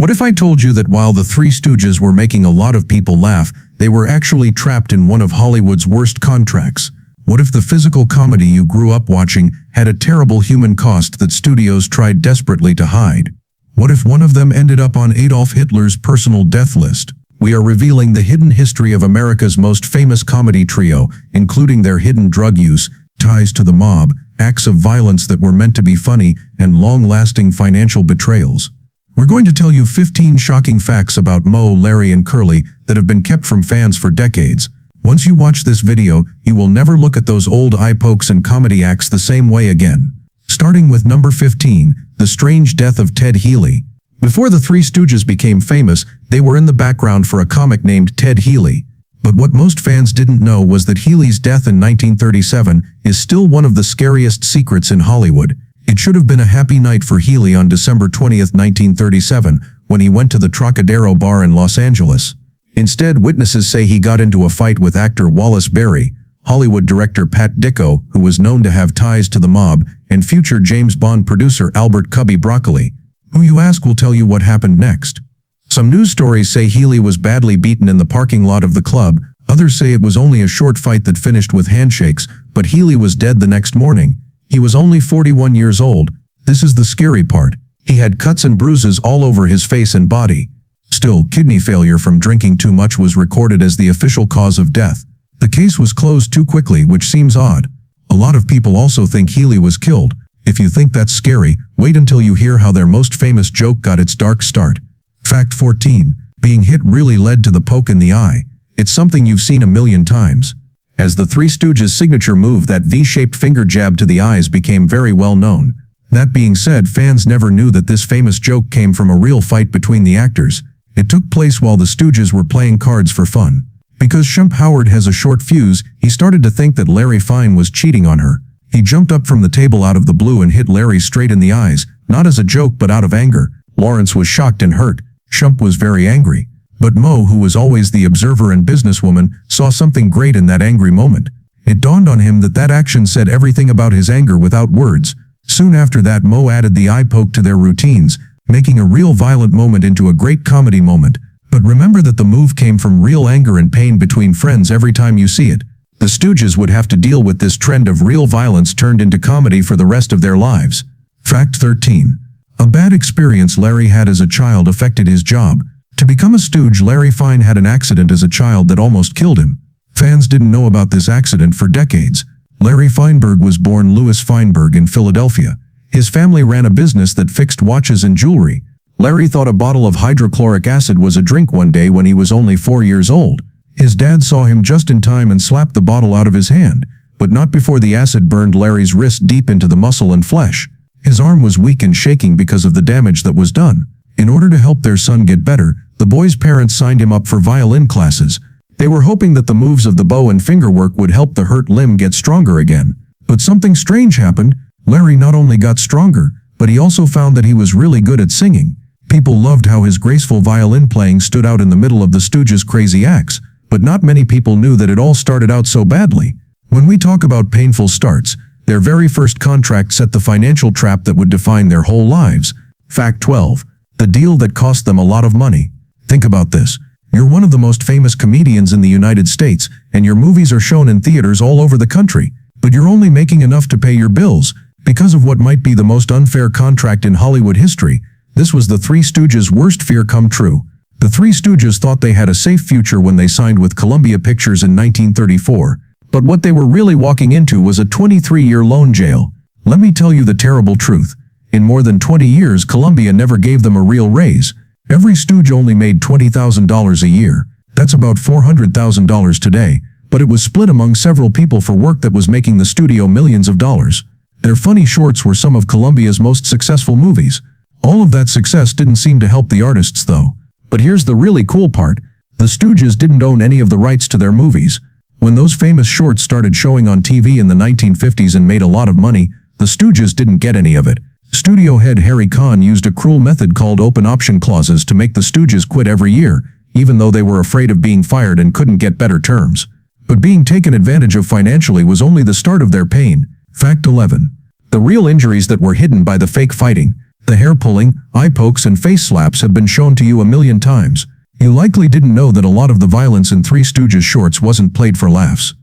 What if I told you that while the Three Stooges were making a lot of people laugh, they were actually trapped in one of Hollywood's worst contracts? What if the physical comedy you grew up watching had a terrible human cost that studios tried desperately to hide? What if one of them ended up on Adolf Hitler's personal death list? We are revealing the hidden history of America's most famous comedy trio, including their hidden drug use, ties to the mob, acts of violence that were meant to be funny, and long-lasting financial betrayals. We're going to tell you 15 shocking facts about Moe, Larry, and Curly that have been kept from fans for decades. Once you watch this video, you will never look at those old eye pokes and comedy acts the same way again. Starting with number 15, the strange death of Ted Healy. Before the Three Stooges became famous, they were in the background for a comic named Ted Healy. But what most fans didn't know was that Healy's death in 1937 is still one of the scariest secrets in Hollywood. It should have been a happy night for Healy on December 20, 1937, when he went to the Trocadero bar in Los Angeles. Instead, witnesses say he got into a fight with actor Wallace Beery, Hollywood director Pat Dicko, who was known to have ties to the mob, and future James Bond producer Albert Cubby Broccoli. Who you ask will tell you what happened next. Some news stories say Healy was badly beaten in the parking lot of the club. Others say it was only a short fight that finished with handshakes, but Healy was dead the next morning. He was only 41 years old. This is the scary part. He had cuts and bruises all over his face and body. Still, kidney failure from drinking too much was recorded as the official cause of death. The case was closed too quickly, which seems odd. A lot of people also think Healy was killed. If you think that's scary, wait until you hear how their most famous joke got its dark start. Fact 14. Being hit really led to the poke in the eye. It's something you've seen a million times. As the Three Stooges' signature move, that V-shaped finger jab to the eyes became very well known. That being said, fans never knew that this famous joke came from a real fight between the actors. It took place while the Stooges were playing cards for fun. Because Shump Howard has a short fuse, he started to think that Larry Fine was cheating on her. He jumped up from the table out of the blue and hit Larry straight in the eyes, not as a joke but out of anger. Lawrence was shocked and hurt. Shump was very angry. But Moe, who was always the observer and businesswoman, saw something great in that angry moment. It dawned on him that that action said everything about his anger without words. Soon after that, Moe added the eye poke to their routines, making a real violent moment into a great comedy moment. But remember that the move came from real anger and pain between friends every time you see it. The Stooges would have to deal with this trend of real violence turned into comedy for the rest of their lives. Fact 13. A bad experience Larry had as a child affected his job. To become a Stooge, Larry Fine had an accident as a child that almost killed him. Fans didn't know about this accident for decades. Larry Feinberg was born Louis Feinberg in Philadelphia. His family ran a business that fixed watches and jewelry. Larry thought a bottle of hydrochloric acid was a drink one day when he was only 4 years old. His dad saw him just in time and slapped the bottle out of his hand, but not before the acid burned Larry's wrist deep into the muscle and flesh. His arm was weak and shaking because of the damage that was done. In order to help their son get better, the boy's parents signed him up for violin classes. They were hoping that the moves of the bow and finger work would help the hurt limb get stronger again. But something strange happened. Larry not only got stronger, but he also found that he was really good at singing. People loved how his graceful violin playing stood out in the middle of the Stooges' crazy acts, but not many people knew that it all started out so badly. When we talk about painful starts, their very first contract set the financial trap that would define their whole lives. Fact 12. The deal that cost them a lot of money. Think about this. You're one of the most famous comedians in the United States, and your movies are shown in theaters all over the country, but you're only making enough to pay your bills. Because of what might be the most unfair contract in Hollywood history, this was the Three Stooges' worst fear come true. The Three Stooges thought they had a safe future when they signed with Columbia Pictures in 1934, but what they were really walking into was a 23-year loan jail. Let me tell you the terrible truth. In more than 20 years, Columbia never gave them a real raise. Every Stooge only made $20,000 a year. That's about $400,000 today, but it was split among several people for work that was making the studio millions of dollars. Their funny shorts were some of Columbia's most successful movies. All of that success didn't seem to help the artists though. But here's the really cool part. The Stooges didn't own any of the rights to their movies. When those famous shorts started showing on TV in the 1950s and made a lot of money, the Stooges didn't get any of it. Studio head Harry Kahn used a cruel method called open option clauses to make the Stooges quit every year, even though they were afraid of being fired and couldn't get better terms. But being taken advantage of financially was only the start of their pain. Fact 11. The real injuries that were hidden by the fake fighting. The hair pulling, eye pokes and face slaps have been shown to you a million times. You likely didn't know that a lot of the violence in Three Stooges shorts wasn't played for laughs.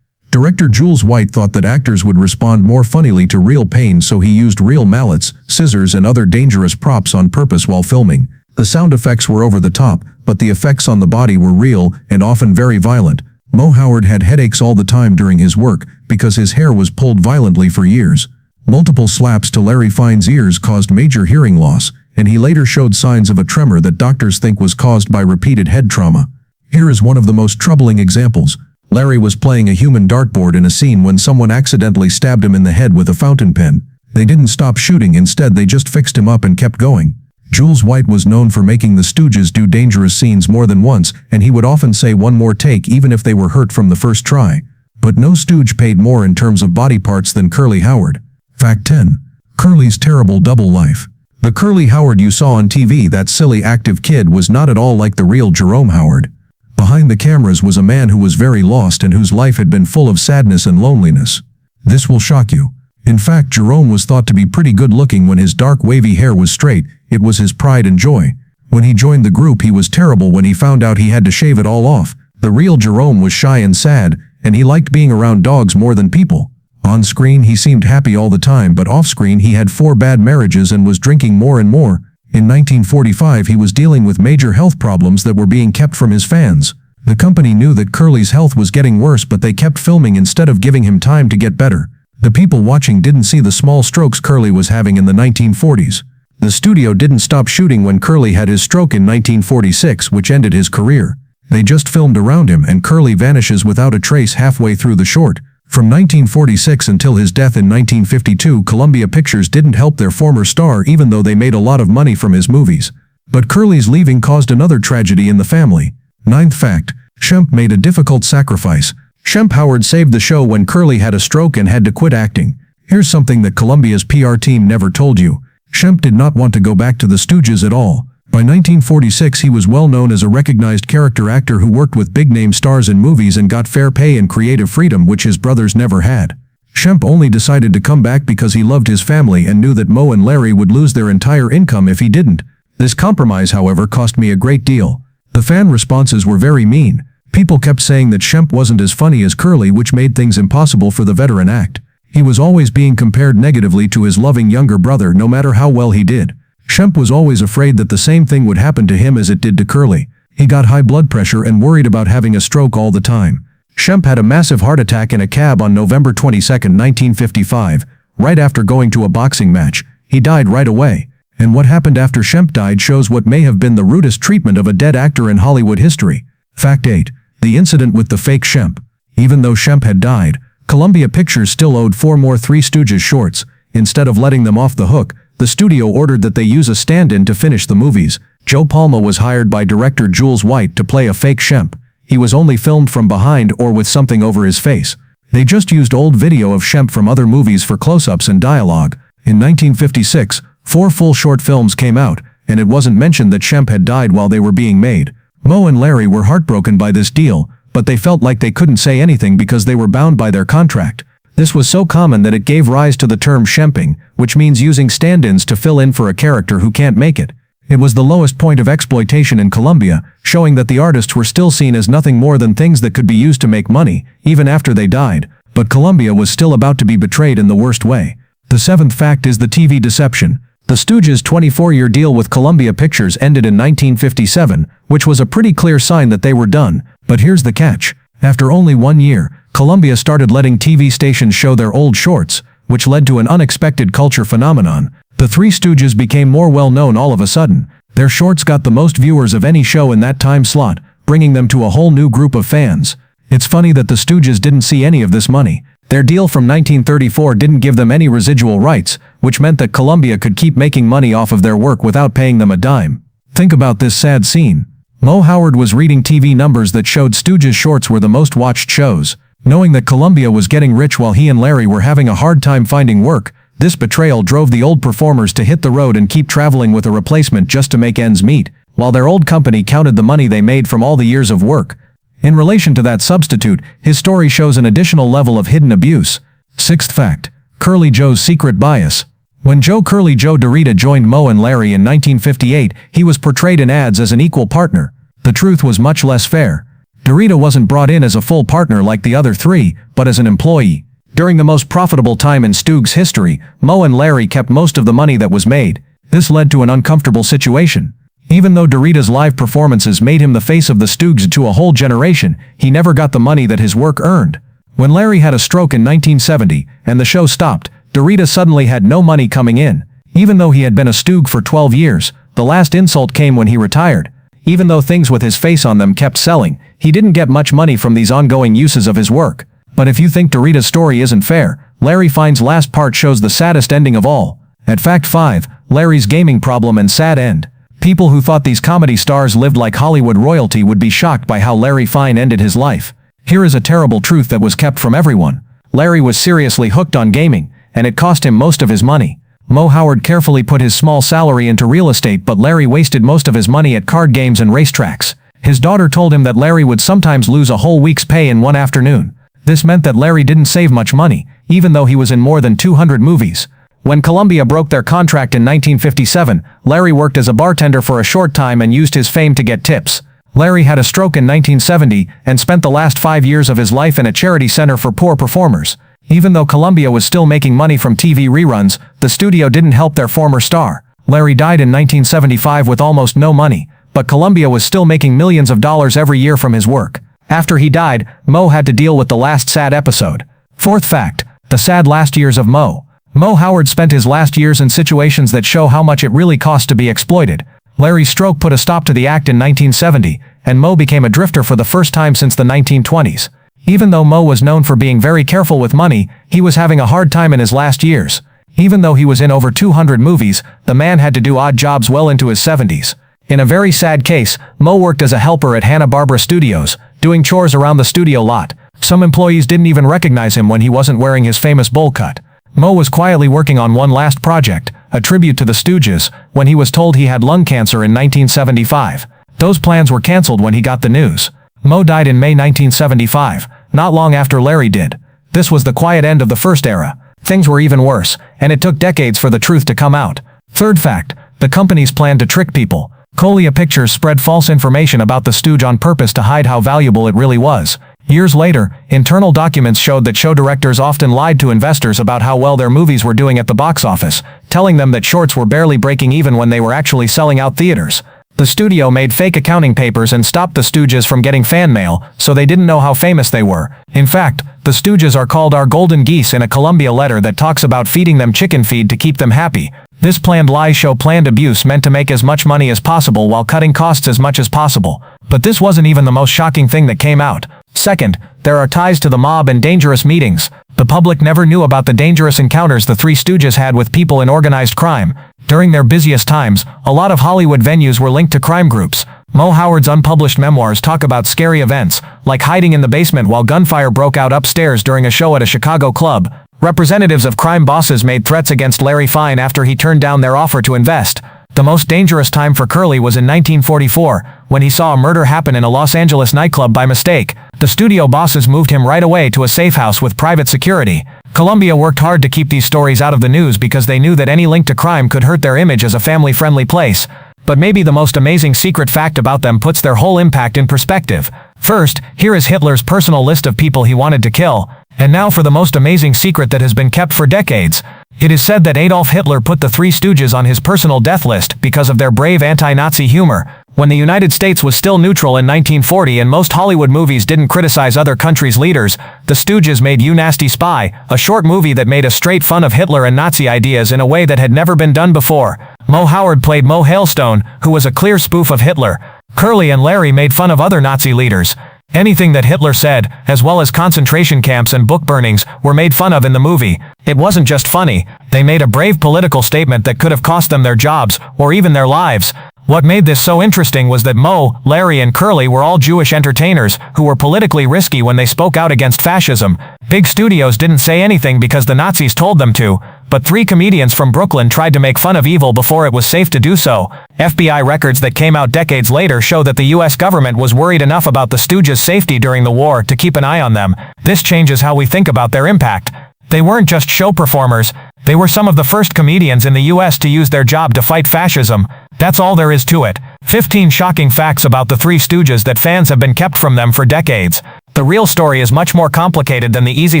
Director Jules White thought that actors would respond more funnily to real pain, so he used real mallets, scissors and other dangerous props on purpose while filming. The sound effects were over the top, but the effects on the body were real and often very violent. Mo Howard had headaches all the time during his work because his hair was pulled violently for years. Multiple slaps to Larry Fine's ears caused major hearing loss, and he later showed signs of a tremor that doctors think was caused by repeated head trauma. Here is one of the most troubling examples. Larry was playing a human dartboard in a scene when someone accidentally stabbed him in the head with a fountain pen. They didn't stop shooting, instead they just fixed him up and kept going. Jules White was known for making the Stooges do dangerous scenes more than once, and he would often say one more take even if they were hurt from the first try. But no Stooge paid more in terms of body parts than Curly Howard. Fact 10. Curly's terrible double life. The Curly Howard you saw on TV, that silly active kid, was not at all like the real Jerome Howard. Behind the cameras was a man who was very lost and whose life had been full of sadness and loneliness. This will shock you. In fact, Jerome was thought to be pretty good looking when his dark wavy hair was straight. It was his pride and joy. When he joined the group, he was terrible when he found out he had to shave it all off. The real Jerome was shy and sad, and he liked being around dogs more than people. On screen he seemed happy all the time, but off screen he had 4 bad marriages and was drinking more and more. In 1945 he was dealing with major health problems that were being kept from his fans. The company knew that Curly's health was getting worse, but they kept filming instead of giving him time to get better. The people watching didn't see the small strokes Curly was having in the 1940s. The studio didn't stop shooting when Curly had his stroke in 1946, which ended his career. They just filmed around him, and Curly vanishes without a trace halfway through the short. From 1946 until his death in 1952, Columbia Pictures didn't help their former star, even though they made a lot of money from his movies. But Curly's leaving caused another tragedy in the family. 9th fact. Shemp made a difficult sacrifice. Shemp Howard saved the show when Curly had a stroke and had to quit acting. Here's something that Columbia's PR team never told you. Shemp did not want to go back to the Stooges at all. By 1946 he was well known as a recognized character actor who worked with big-name stars in movies and got fair pay and creative freedom, which his brothers never had. Shemp only decided to come back because he loved his family and knew that Mo and Larry would lose their entire income if he didn't. This compromise, however, cost me a great deal. The fan responses were very mean. People kept saying that Shemp wasn't as funny as Curly, which made things impossible for the veteran act. He was always being compared negatively to his loving younger brother, no matter how well he did. Shemp was always afraid that the same thing would happen to him as it did to Curly. He got high blood pressure and worried about having a stroke all the time. Shemp had a massive heart attack in a cab on November 22, 1955, right after going to a boxing match. He died right away. And what happened after Shemp died shows what may have been the rudest treatment of a dead actor in Hollywood history. Fact 8. The incident with the fake Shemp. Even though Shemp had died, Columbia Pictures still owed 4 more Three Stooges shorts. Instead of letting them off the hook, the studio ordered that they use a stand-in to finish the movies. Joe Palma was hired by director Jules White to play a fake Shemp. He was only filmed from behind or with something over his face. They just used old video of Shemp from other movies for close-ups and dialogue. In 1956, 4 full short films came out, and it wasn't mentioned that Shemp had died while they were being made. Mo and Larry were heartbroken by this deal, but they felt like they couldn't say anything because they were bound by their contract. This was so common that it gave rise to the term shemping, which means using stand-ins to fill in for a character who can't make it. It was the lowest point of exploitation in Columbia, showing that the artists were still seen as nothing more than things that could be used to make money, even after they died. But Columbia was still about to be betrayed in the worst way. The 7th fact is the TV deception. The Stooges' 24-year deal with Columbia Pictures ended in 1957, which was a pretty clear sign that they were done. But here's the catch. After only 1 year, Columbia started letting TV stations show their old shorts, which led to an unexpected culture phenomenon. The Three Stooges became more well-known all of a sudden. Their shorts got the most viewers of any show in that time slot, bringing them to a whole new group of fans. It's funny that the Stooges didn't see any of this money. Their deal from 1934 didn't give them any residual rights, which meant that Columbia could keep making money off of their work without paying them a dime. Think about this sad scene. Mo Howard was reading TV numbers that showed Stooges shorts were the most watched shows. Knowing that Columbia was getting rich while he and Larry were having a hard time finding work, this betrayal drove the old performers to hit the road and keep traveling with a replacement just to make ends meet, while their old company counted the money they made from all the years of work. In relation to that substitute, his story shows an additional level of hidden abuse. 6th fact. Curly Joe's secret bias. When Joe Curly Joe DeRita joined Moe and Larry in 1958, he was portrayed in ads as an equal partner. The truth was much less fair. DeRita wasn't brought in as a full partner like the other three, but as an employee. During the most profitable time in Stooges history, Moe and Larry kept most of the money that was made. This led to an uncomfortable situation. Even though DeRita's live performances made him the face of the Stooges to a whole generation, he never got the money that his work earned. When Larry had a stroke in 1970, and the show stopped, DeRita suddenly had no money coming in. Even though he had been a Stoog for 12 years, the last insult came when he retired. Even though things with his face on them kept selling, he didn't get much money from these ongoing uses of his work. But if you think DeRita's story isn't fair, Larry Fine's last part shows the saddest ending of all. At Fact 5, Larry's gaming problem and sad end. People who thought these comedy stars lived like Hollywood royalty would be shocked by how Larry Fine ended his life. Here is a terrible truth that was kept from everyone. Larry was seriously hooked on gaming, and it cost him most of his money. Moe Howard carefully put his small salary into real estate, but Larry wasted most of his money at card games and racetracks. His daughter told him that Larry would sometimes lose a whole week's pay in one afternoon. This meant that Larry didn't save much money, even though he was in more than 200 movies. When Columbia broke their contract in 1957, Larry worked as a bartender for a short time and used his fame to get tips. Larry had a stroke in 1970 and spent the last 5 years of his life in a charity center for poor performers. Even though Columbia was still making money from TV reruns, the studio didn't help their former star. Larry died in 1975 with almost no money, but Columbia was still making millions of dollars every year from his work. After he died, Moe had to deal with the last sad episode. Fourth fact, the sad last years of Moe. Moe Howard spent his last years in situations that show how much it really costs to be exploited. Larry's stroke put a stop to the act in 1970, and Moe became a drifter for the first time since the 1920s. Even though Moe was known for being very careful with money, he was having a hard time in his last years. Even though he was in over 200 movies, the man had to do odd jobs well into his 70s. In a very sad case, Moe worked as a helper at Hanna-Barbera Studios, doing chores around the studio lot. Some employees didn't even recognize him when he wasn't wearing his famous bowl cut. Moe was quietly working on one last project, a tribute to the Stooges, when he was told he had lung cancer in 1975. Those plans were canceled when he got the news. Moe died in May 1975, not long after Larry did. This was the quiet end of the first era. Things were even worse, and it took decades for the truth to come out. Third fact, the companies planned to trick people. Colia Pictures spread false information about the Stooge on purpose to hide how valuable it really was. Years later, internal documents showed that show directors often lied to investors about how well their movies were doing at the box office, telling them that shorts were barely breaking even when they were actually selling out theaters. The studio made fake accounting papers and stopped the Stooges from getting fan mail, so they didn't know how famous they were. In fact, the Stooges are called our golden geese in a Columbia letter that talks about feeding them chicken feed to keep them happy. This planned lie show planned abuse meant to make as much money as possible while cutting costs as much as possible. But this wasn't even the most shocking thing that came out. Second, there are ties to the mob and dangerous meetings. The public never knew about the dangerous encounters the Three Stooges had with people in organized crime. During their busiest times, a lot of Hollywood venues were linked to crime groups. Moe Howard's unpublished memoirs talk about scary events, like hiding in the basement while gunfire broke out upstairs during a show at a Chicago club. Representatives of crime bosses made threats against Larry Fine after he turned down their offer to invest. The most dangerous time for Curly was in 1944, when he saw a murder happen in a Los Angeles nightclub by mistake. The studio bosses moved him right away to a safe house with private security. Columbia worked hard to keep these stories out of the news because they knew that any link to crime could hurt their image as a family-friendly place. But maybe the most amazing secret fact about them puts their whole impact in perspective. First, here is Hitler's personal list of people he wanted to kill. And now for the most amazing secret that has been kept for decades. It is said that Adolf Hitler put the Three Stooges on his personal death list because of their brave anti-Nazi humor. When the United States was still neutral in 1940 and most Hollywood movies didn't criticize other countries' leaders, the Stooges made You Nasty Spy, a short movie that made a straight fun of Hitler and Nazi ideas in a way that had never been done before. Moe Howard played Moe Hailstone, who was a clear spoof of Hitler. Curly and Larry made fun of other Nazi leaders. Anything that Hitler said, as well as concentration camps and book burnings, were made fun of in the movie. It wasn't just funny, they made a brave political statement that could have cost them their jobs, or even their lives. What made this so interesting was that Moe, Larry and Curly were all Jewish entertainers who were politically risky when they spoke out against fascism. Big studios didn't say anything because the Nazis told them to, but three comedians from Brooklyn tried to make fun of evil before it was safe to do so. FBI records that came out decades later show that the US government was worried enough about the Stooges' safety during the war to keep an eye on them. This changes how we think about their impact. They weren't just show performers, they were some of the first comedians in the US to use their job to fight fascism. That's all there is to it. 15 shocking facts about the Three Stooges that fans have been kept from them for decades. The real story is much more complicated than the easy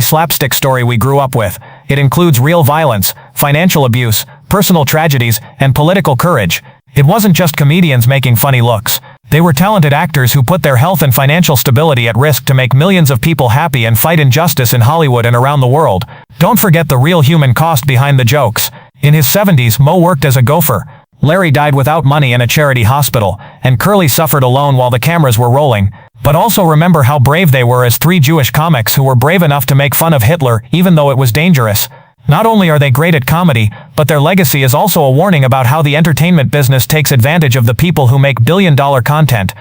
slapstick story we grew up with. It includes real violence, financial abuse, personal tragedies, and political courage. It wasn't just comedians making funny looks. They were talented actors who put their health and financial stability at risk to make millions of people happy and fight injustice in Hollywood and around the world. Don't forget the real human cost behind the jokes. In his 70s, Moe worked as a gopher. Larry died without money in a charity hospital, and Curly suffered alone while the cameras were rolling. But also remember how brave they were as three Jewish comics who were brave enough to make fun of Hitler even though it was dangerous. Not only are they great at comedy, but their legacy is also a warning about how the entertainment business takes advantage of the people who make billion-dollar content.